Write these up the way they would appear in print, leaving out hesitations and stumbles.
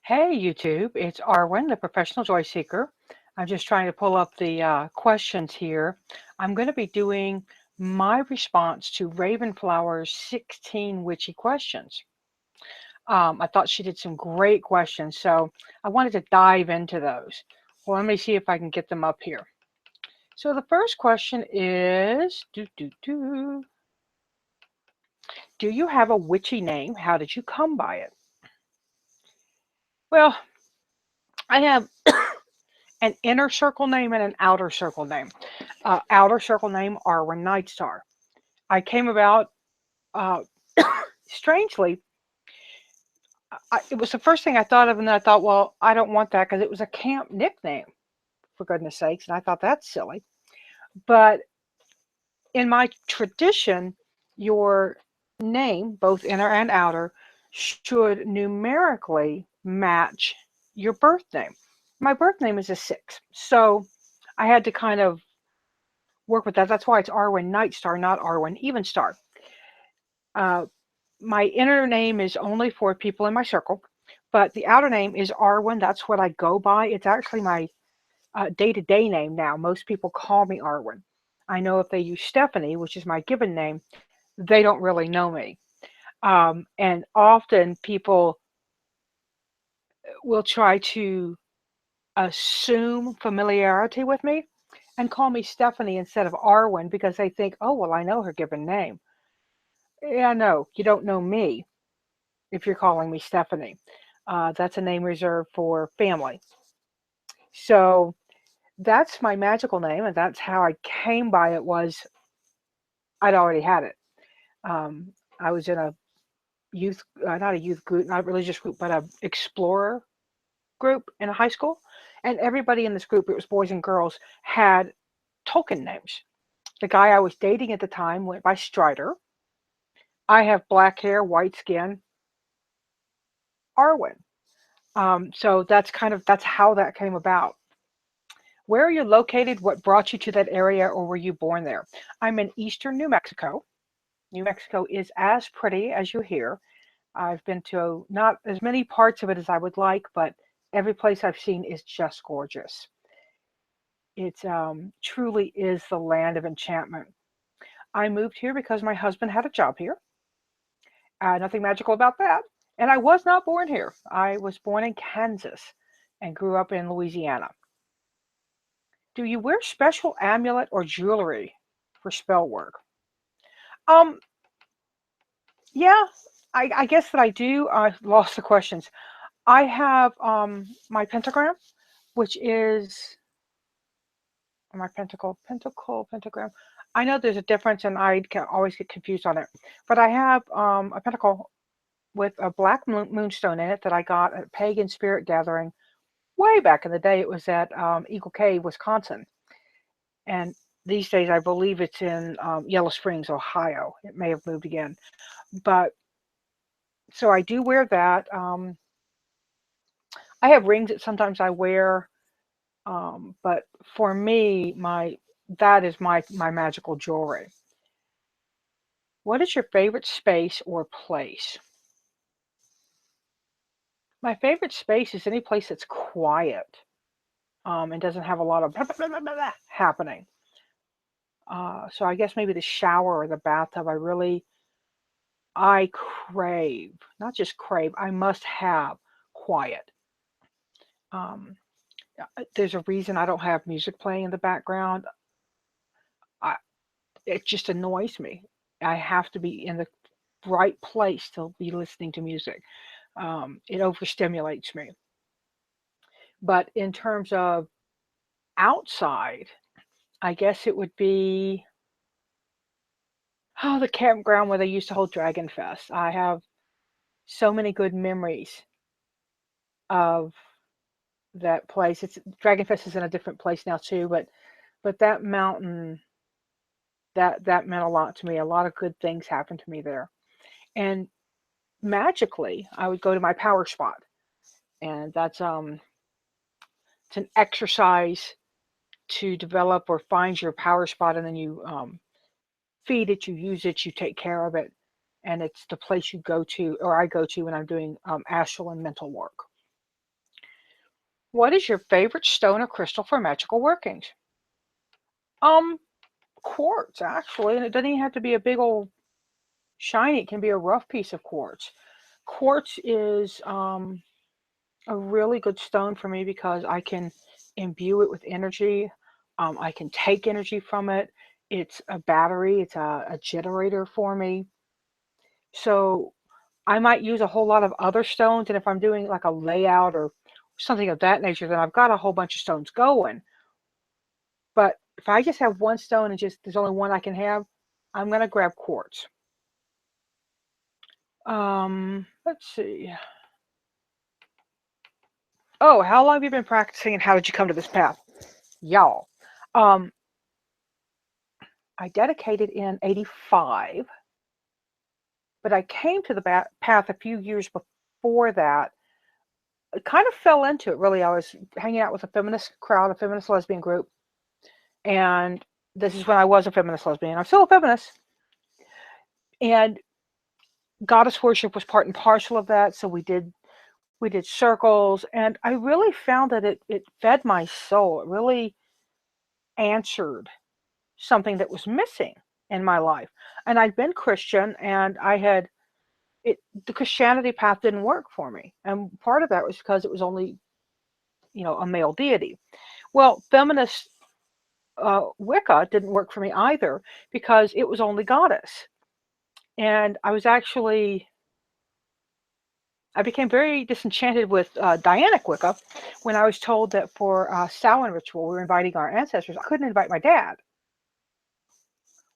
Hey YouTube, it's Arwen, the professional joy seeker. I'm just trying to pull up the questions here. I'm going to be doing my response to Ravenflower's 16 witchy questions. I thought she did some great questions, so I wanted to dive into those. Well, let me see if I can get them up here. So the first question is, do you have a witchy name? How did you come by it? Well, I have an inner circle name and an outer circle name. Outer circle name Arwen Nightstar. I came about uh, strangely. It was the first thing I thought of, and then I thought, well, I don't want that because it was a camp nickname, for goodness sakes, and I thought that's silly. But in my tradition, your name, both inner and outer, should numerically match your birth name. My birth name is a 6, so I had to kind of work with that. That's why it's Arwen Nightstar, not Arwen Evenstar. Uh, my inner name is only for people in my circle, but the outer name is Arwen. That's what I go by. It's actually my day-to-day name now. Most people call me Arwen. I know if they use Stephanie, which is my given name, they don't really know me. And often people will try to assume familiarity with me and call me Stephanie instead of Arwen because they think, oh, well, I know her given name. Yeah, no, you don't know me if you're calling me Stephanie. That's a name reserved for family. So that's my magical name, and that's how I came by it. Was I'd already had it. I was in a youth, not a youth group, not a religious group, but a explorer group in a high school, and everybody in this group, it was boys and girls, had Tolkien names. The guy I was dating at the time went by Strider. I have black hair, white skin, Arwen. So that's how that came about. Where are you located? What brought you to that area, or were you born there? I'm in eastern New Mexico. New Mexico is as pretty as you hear. I've been to not as many parts of it as I would like, but every place I've seen is just gorgeous. It truly is the land of enchantment. I moved here because my husband had a job here. Nothing magical about that. And I was not born here. I was born in Kansas and grew up in Louisiana. Do you wear special amulet or jewelry for spell work? Um, yeah, I guess that I do. I lost the questions. I have my pentagram, which is my pentagram. I know there's a difference, and I can always get confused on it. But I have a pentacle with a black moonstone in it that I got at a pagan spirit gathering way back in the day. It was at Eagle Cave, Wisconsin, and these days I believe it's in Yellow Springs, Ohio. It may have moved again, but so I do wear that. I have rings that sometimes I wear, but for me, my that is my magical jewelry. What is your favorite space or place? My favorite space is any place that's quiet and doesn't have a lot of happening. So I guess maybe the shower or the bathtub. I crave, not just crave. I must have quiet. Um, there's a reason I don't have music playing in the background. I, it just annoys me. I have to be in the right place to be listening to music. It overstimulates me. But in terms of outside, I guess it would be the campground where they used to hold Dragon Fest. I have so many good memories of that place. It's Dragon Fest is in a different place now too, but that mountain that meant a lot to me. A lot of good things happened to me there. And magically, I would go to my power spot, and it's an exercise to develop or find your power spot, and then you feed it, you use it, you take care of it, and it's the place you go to, or I go to when I'm doing astral and mental work. What is your favorite stone or crystal for magical workings? Um, Quartz, actually, and it doesn't even have to be a big old shiny. It can be a rough piece of quartz. Quartz is a really good stone for me because I can imbue it with energy. I can take energy from it. It's a battery, it's a generator for me. So I might use a whole lot of other stones. And if I'm doing like a layout or something of that nature, then I've got a whole bunch of stones going. But if I just have one stone and just there's only one I can have, I'm going to grab quartz. Let's see. Oh, how long have you been practicing and how did you come to this path? Y'all. Um, I dedicated in 85, but I came to the path a few years before that. I kind of fell into it, really. I was hanging out with a feminist crowd, a feminist lesbian group, and this is when I was a feminist lesbian. I'm still a feminist, and goddess worship was part and parcel of that. So we did circles, and I really found that it fed my soul. It really answered something that was missing in my life. And I'd been Christian, and I had it the Christianity path didn't work for me. And part of that was because it was only, a male deity. Well, feminist Wicca didn't work for me either because it was only goddess. And I became very disenchanted with Dianic Wicca when I was told that for Samhain ritual, we were inviting our ancestors. I couldn't invite my dad.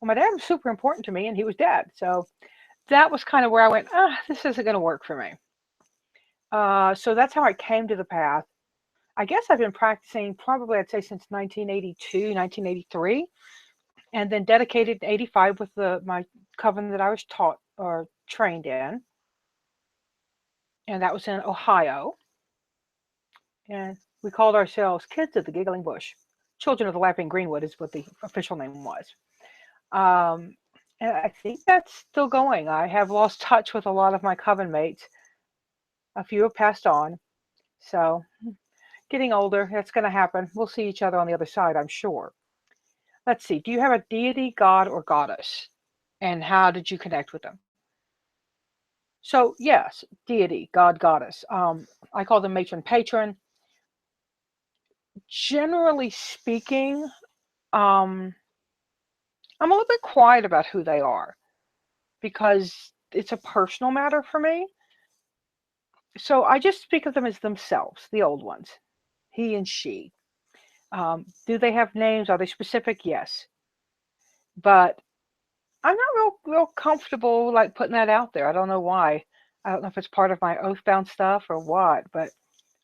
Well, my dad was super important to me, and he was dead. So that was kind of where I went, this isn't going to work for me. So that's how I came to the path. I guess I've been practicing probably, I'd say, since 1982, 1983, and then dedicated in 85 with my coven that I was taught or trained in, and that was in Ohio. And we called ourselves Kids of the Giggling Bush. Children of the Laughing Greenwood is what the official name was. Um, and I think that's still going. I have lost touch with a lot of my coven mates. A few have passed on. So, getting older, that's going to happen. We'll see each other on the other side, I'm sure. Let's see. Do you have a deity, god, or goddess? And how did you connect with them? So, yes, deity, god, goddess. I call them matron, patron. Generally speaking, um, I'm a little bit quiet about who they are because it's a personal matter for me. So I just speak of them as themselves, the old ones, he and she. Do they have names? Are they specific? Yes. But I'm not real comfortable like putting that out there. I don't know why. I don't know if it's part of my oath-bound stuff or what, but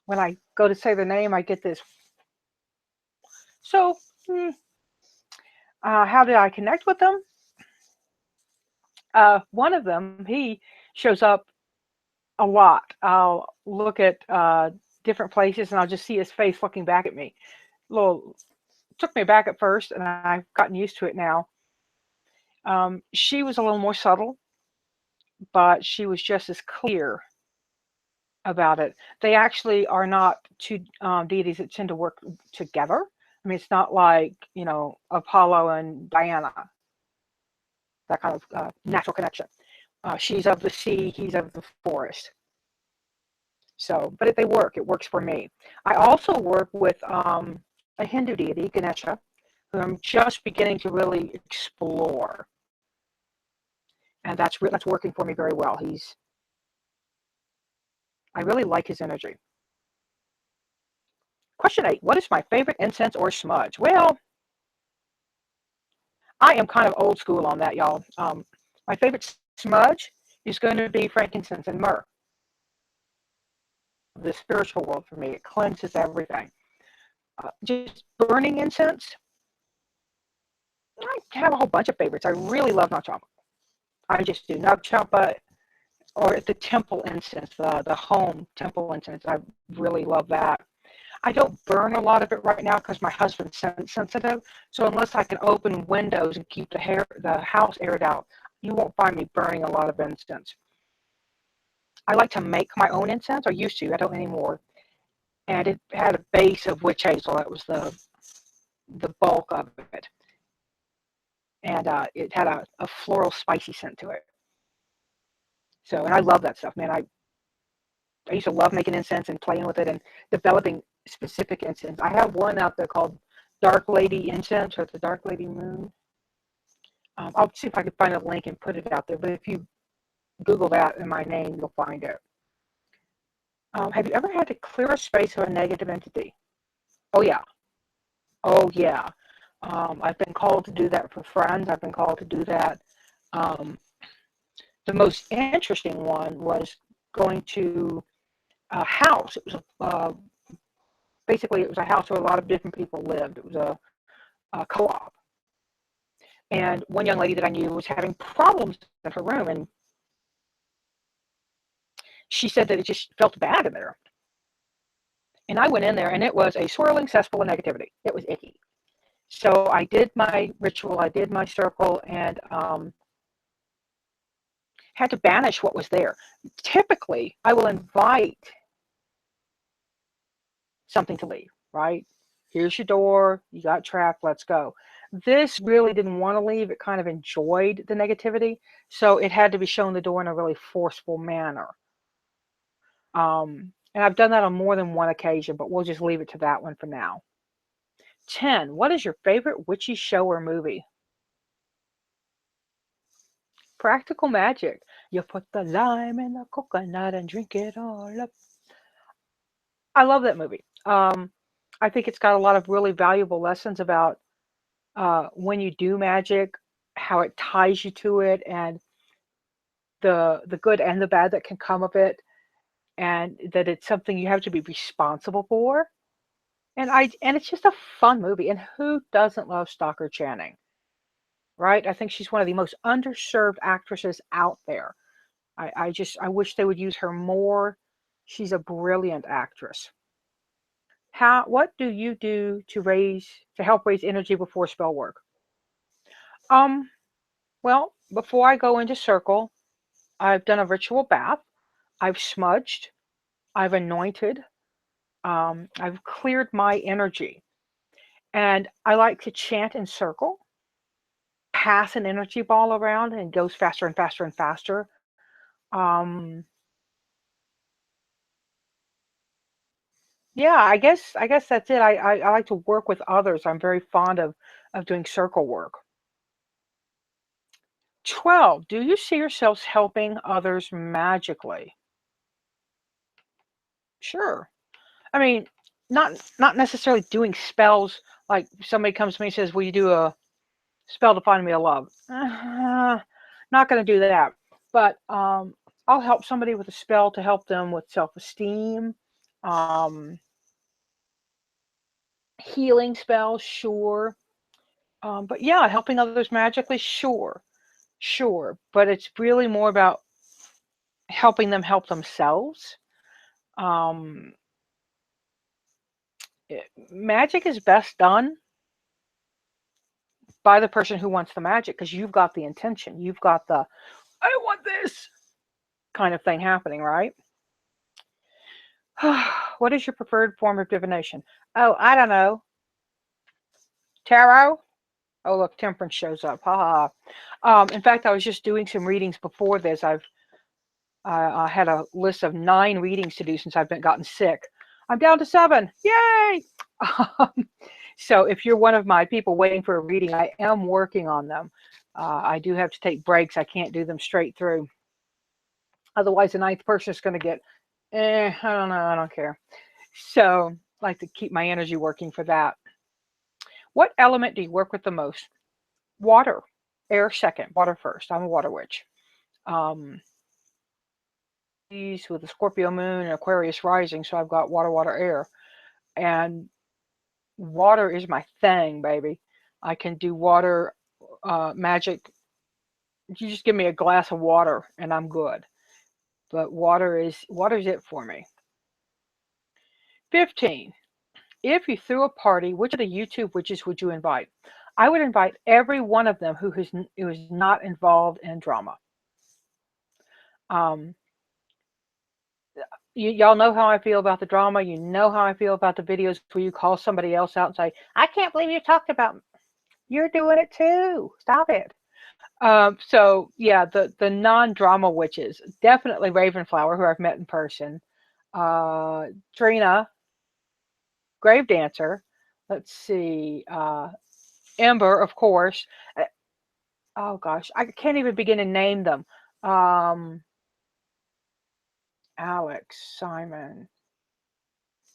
when I go to say the name, I get this. So, how did I connect with them? One of them, he shows up a lot. I'll look at different places and I'll just see his face looking back at me. Little took me back at first, and I've gotten used to it now. She was a little more subtle, but she was just as clear about it. They actually are not two deities that tend to work together. I mean, it's not like, Apollo and Diana, that kind of natural connection. She's of the sea, he's of the forest. So, but if they work, it works for me. I also work with a Hindu deity, Ganesha, who I'm just beginning to really explore, and that's working for me very well. I really like his energy. Question 8: what is my favorite incense or smudge? Well, I am kind of old school on that, y'all. My favorite smudge is going to be frankincense and myrrh. The spiritual world for me, it cleanses everything. Just burning incense, I have a whole bunch of favorites. I really love nut champa. I just do nut champa or the temple incense, the home temple incense. I really love that. I don't burn a lot of it right now because my husband's sensitive. So unless I can open windows and keep the house aired out, you won't find me burning a lot of incense. I like to make my own incense. I used to. I don't anymore. and it had a base of witch hazel. That was the bulk of it, and it had a floral, spicy scent to it. So, and I love that stuff, man. I used to love making incense and playing with it and developing specific incense. I have one out there called Dark Lady Incense, or the Dark Lady Moon. I'll see if I can find a link and put it out there. But if you Google that in my name, you'll find it. Have you ever had to clear a space of a negative entity? Oh, yeah. Oh, yeah. I've been called to do that for friends. I've been called to do that. Um, the most interesting one was going to a house. It was basically, it was a house where a lot of different people lived. It was a co-op. And one young lady that I knew was having problems in her room, and she said that it just felt bad in there. And I went in there, and it was a swirling cesspool of negativity. It was icky. So I did my ritual, I did my circle, and had to banish what was there. Typically, I will invite something to leave, right? Here's your door, you got trapped, let's go. This really didn't want to leave. It kind of enjoyed the negativity. So it had to be shown the door in a really forceful manner. And I've done that on more than one occasion, but we'll just leave it to that one for now. 10. What is your favorite witchy show or movie? Practical Magic. You put the lime in the coconut and drink it all up. I love that movie. I think it's got a lot of really valuable lessons about when you do magic, how it ties you to it, and the good and the bad that can come of it, and that it's something you have to be responsible for. And it's just a fun movie. And who doesn't love Stalker Channing, right? I think she's one of the most underserved actresses out there. I wish they would use her more. She's a brilliant actress. What do you do to help raise energy before spell work? Um, well, before I go into circle, I've done a ritual bath. I've smudged. I've anointed. I've cleared my energy. And I like to chant in circle, pass an energy ball around, and it goes faster and faster and faster. Um, yeah, I guess that's it. I like to work with others. I'm very fond of doing circle work. 12. Do you see yourselves helping others magically? Sure. I mean, not necessarily doing spells like somebody comes to me and says, "Will you do a spell to find me a love?" Not going to do that. But I'll help somebody with a spell to help them with self-esteem. Um, Healing spells, sure. But yeah, helping others magically, sure, sure. But it's really more about helping them help themselves. Um, Magic is best done by the person who wants the magic, because you've got the intention. You've got the "I want this" kind of thing happening, right? What is your preferred form of divination? Oh, I don't know. Tarot? Oh, look, Temperance shows up. Ha ha. In fact, I was just doing some readings before this. I had a list of 9 readings to do since I've been gotten sick. I'm down to 7. Yay! So if you're one of my people waiting for a reading, I am working on them. I do have to take breaks. I can't do them straight through. Otherwise, the 9th person is going to get, I don't know, I don't care. So I like to keep my energy working for that. What element do you work with the most? Water. Air second, water first. I'm a water witch. Um, with a Scorpio moon and Aquarius rising, so I've got water, water, air. And water is my thing, baby. I can do water magic. You just give me a glass of water and I'm good. But water's it for me. 15. If you threw a party, which of the YouTube witches would you invite? I would invite every one of them who is not involved in drama. Um, Y'all know how I feel about the drama. You know how I feel about the videos where you call somebody else out and say, I can't believe you talked about me. You're doing it too. Stop it. So yeah, the non-drama witches, definitely Ravenflower, who I've met in person. Uh, Trina, Grave Dancer. Let's see. Ember, of course. Uh, Oh gosh, I can't even begin to name them. Um, Alex, Simon.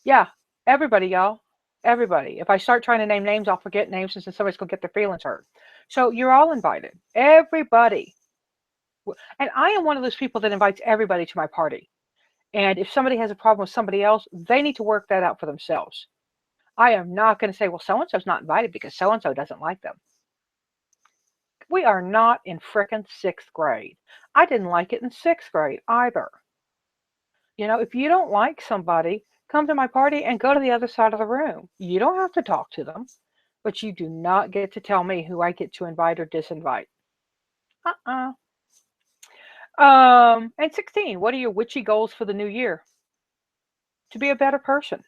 Yeah, everybody, y'all. Everybody. If I start trying to name names, I'll forget names and then somebody's going to get their feelings hurt. So you're all invited. Everybody. And I am one of those people that invites everybody to my party. And if somebody has a problem with somebody else, they need to work that out for themselves. I am not going to say, well, so and so's not invited because so and so doesn't like them. We are not in frickin' sixth grade. I didn't like it in sixth grade either. If you don't like somebody, come to my party and go to the other side of the room. You don't have to talk to them, but you do not get to tell me who I get to invite or disinvite. Uh-uh. And 16, what are your witchy goals for the new year? To be a better person.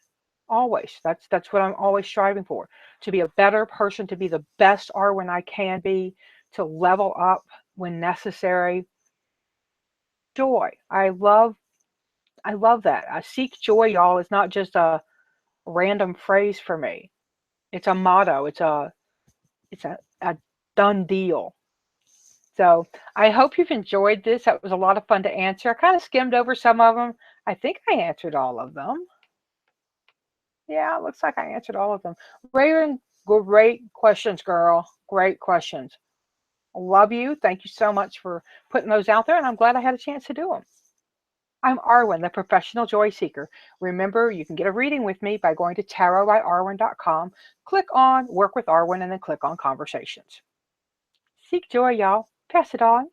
Always. That's what I'm always striving for. To be a better person, to be the best Arwen I can be, to level up when necessary. Joy. I love that. I seek joy, y'all, is not just a random phrase for me. It's a motto. It's a done deal. So I hope you've enjoyed this. That was a lot of fun to answer. I kind of skimmed over some of them. I think I answered all of them. Yeah, it looks like I answered all of them. Raven, great questions, girl. Great questions. Love you. Thank you so much for putting those out there, and I'm glad I had a chance to do them. I'm Arwen, the professional joy seeker. Remember, you can get a reading with me by going to tarotbyarwen.com, click on Work with Arwen, and then click on Conversations. Seek joy, y'all. Pass it on.